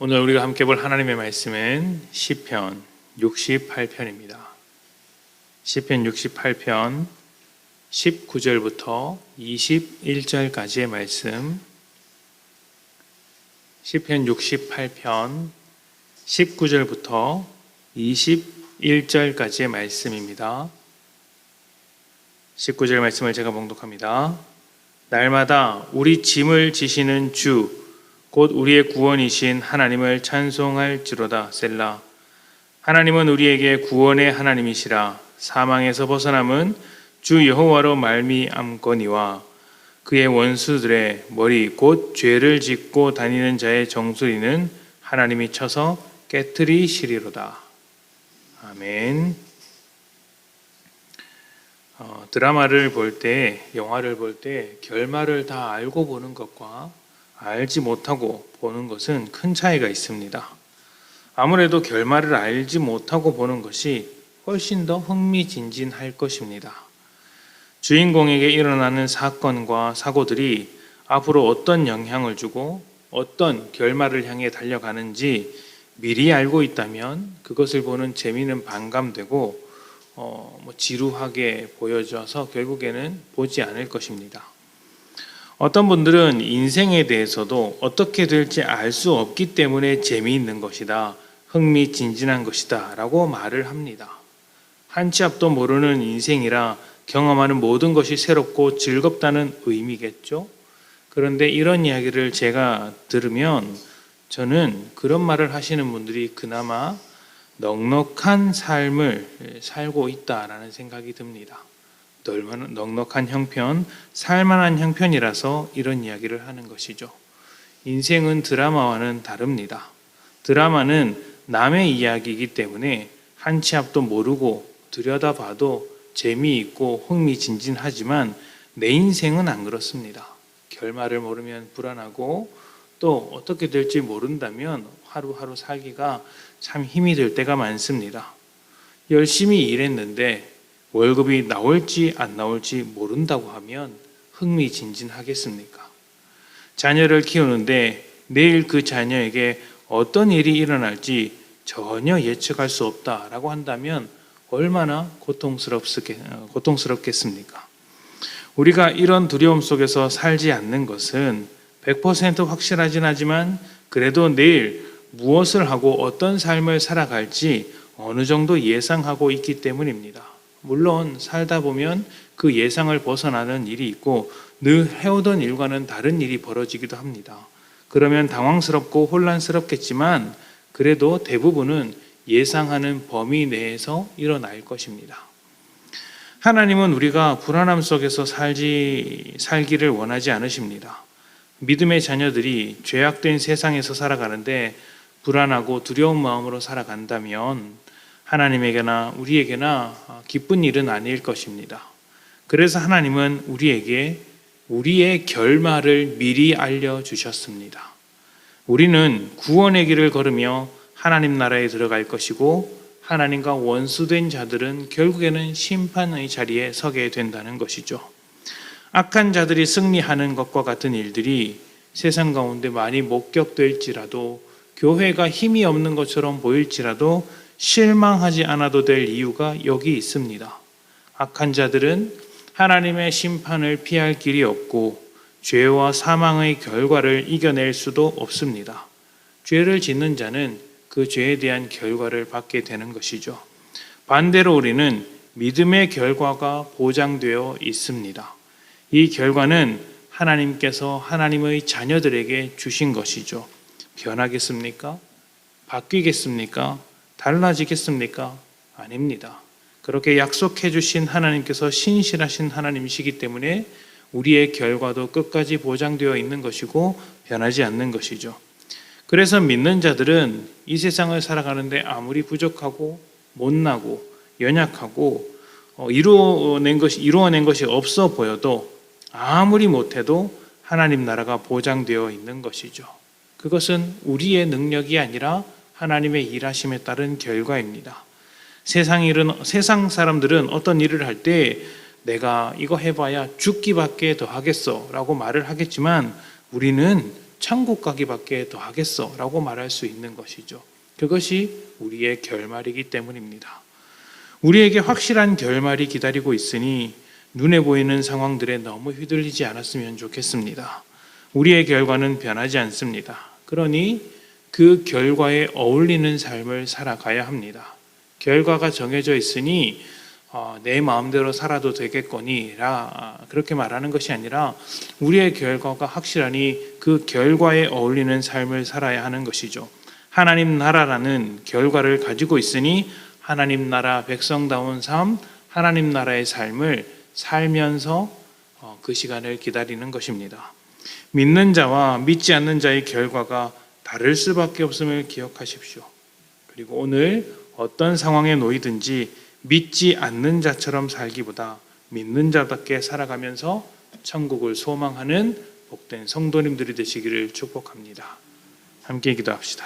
오늘 우리가 함께 볼 하나님의 말씀은 시편 68편입니다. 시편 68편 19절부터 21절까지의 말씀, 시편 68편 19절부터 21절까지의 말씀입니다. 19절 말씀을 제가 봉독합니다. 날마다 우리 짐을 지시는 주 곧 우리의 구원이신 하나님을 찬송할지로다. 셀라. 하나님은 우리에게 구원의 하나님이시라. 사망에서 벗어남은 주 여호와로 말미암거니와 그의 원수들의 머리 곧 죄를 짓고 다니는 자의 정수리는 하나님이 쳐서 깨트리시리로다. 아멘. 드라마를 볼 때, 영화를 볼 때 결말을 다 알고 보는 것과 알지 못하고 보는 것은 큰 차이가 있습니다. 아무래도 결말을 알지 못하고 보는 것이 훨씬 더 흥미진진할 것입니다. 주인공에게 일어나는 사건과 사고들이 앞으로 어떤 영향을 주고 어떤 결말을 향해 달려가는지 미리 알고 있다면 그것을 보는 재미는 반감되고 지루하게 보여져서 결국에는 보지 않을 것입니다. 어떤 분들은 인생에 대해서도 어떻게 될지 알 수 없기 때문에 재미있는 것이다, 흥미진진한 것이다 라고 말을 합니다. 한 치 앞도 모르는 인생이라 경험하는 모든 것이 새롭고 즐겁다는 의미겠죠. 그런데 이런 이야기를 제가 들으면 저는 그런 말을 하시는 분들이 그나마 넉넉한 삶을 살고 있다라는 생각이 듭니다. 넉넉한 형편, 살만한 형편이라서 이런 이야기를 하는 것이죠. 인생은 드라마와는 다릅니다. 드라마는 남의 이야기이기 때문에 한 치 앞도 모르고 들여다봐도 재미있고 흥미진진하지만 내 인생은 안 그렇습니다. 결말을 모르면 불안하고 또 어떻게 될지 모른다면 하루하루 살기가 참 힘이 들 때가 많습니다. 열심히 일했는데 월급이 나올지 안 나올지 모른다고 하면 흥미진진하겠습니까? 자녀를 키우는데 내일 그 자녀에게 어떤 일이 일어날지 전혀 예측할 수 없다라고 한다면 얼마나 고통스럽겠습니까? 우리가 이런 두려움 속에서 살지 않는 것은 100% 확실하진 하지만 그래도 내일 무엇을 하고 어떤 삶을 살아갈지 어느 정도 예상하고 있기 때문입니다. 물론 살다 보면 그 예상을 벗어나는 일이 있고 늘 해오던 일과는 다른 일이 벌어지기도 합니다. 그러면 당황스럽고 혼란스럽겠지만 그래도 대부분은 예상하는 범위 내에서 일어날 것입니다. 하나님은 우리가 불안함 속에서 살기를 원하지 않으십니다. 믿음의 자녀들이 죄악된 세상에서 살아가는데 불안하고 두려운 마음으로 살아간다면 하나님에게나 우리에게나 기쁜 일은 아닐 것입니다. 그래서 하나님은 우리에게 우리의 결말을 미리 알려주셨습니다. 우리는 구원의 길을 걸으며 하나님 나라에 들어갈 것이고 하나님과 원수된 자들은 결국에는 심판의 자리에 서게 된다는 것이죠. 악한 자들이 승리하는 것과 같은 일들이 세상 가운데 많이 목격될지라도 교회가 힘이 없는 것처럼 보일지라도 실망하지 않아도 될 이유가 여기 있습니다. 악한 자들은 하나님의 심판을 피할 길이 없고 죄와 사망의 결과를 이겨낼 수도 없습니다. 죄를 짓는 자는 그 죄에 대한 결과를 받게 되는 것이죠. 반대로 우리는 믿음의 결과가 보장되어 있습니다. 이 결과는 하나님께서 하나님의 자녀들에게 주신 것이죠. 변하겠습니까? 바뀌겠습니까? 달라지겠습니까? 아닙니다. 그렇게 약속해 주신 하나님께서 신실하신 하나님이시기 때문에 우리의 결과도 끝까지 보장되어 있는 것이고 변하지 않는 것이죠. 그래서 믿는 자들은 이 세상을 살아가는데 아무리 부족하고 못나고 연약하고 이루어낸 것이 없어 보여도 아무리 못해도 하나님 나라가 보장되어 있는 것이죠. 그것은 우리의 능력이 아니라 하나님의 일하심에 따른 결과입니다. 세상 사람들은 어떤 일을 할 때 내가 이거 해봐야 죽기밖에 더 하겠어 라고 말을 하겠지만 우리는 천국 가기밖에 더 하겠어 라고 말할 수 있는 것이죠. 그것이 우리의 결말이기 때문입니다. 우리에게 확실한 결말이 기다리고 있으니 눈에 보이는 상황들에 너무 휘둘리지 않았으면 좋겠습니다. 우리의 결과는 변하지 않습니다. 그러니 그 결과에 어울리는 삶을 살아가야 합니다. 결과가 정해져 있으니 내 마음대로 살아도 되겠거니라 그렇게 말하는 것이 아니라 우리의 결과가 확실하니 그 결과에 어울리는 삶을 살아야 하는 것이죠. 하나님 나라라는 결과를 가지고 있으니 하나님 나라 백성다운 삶, 하나님 나라의 삶을 살면서 그 시간을 기다리는 것입니다. 믿는 자와 믿지 않는 자의 결과가 다를 수밖에 없음을 기억하십시오. 그리고 오늘 어떤 상황에 놓이든지 믿지 않는 자처럼 살기보다 믿는 자답게 살아가면서 천국을 소망하는 복된 성도님들이 되시기를 축복합니다. 함께 기도합시다.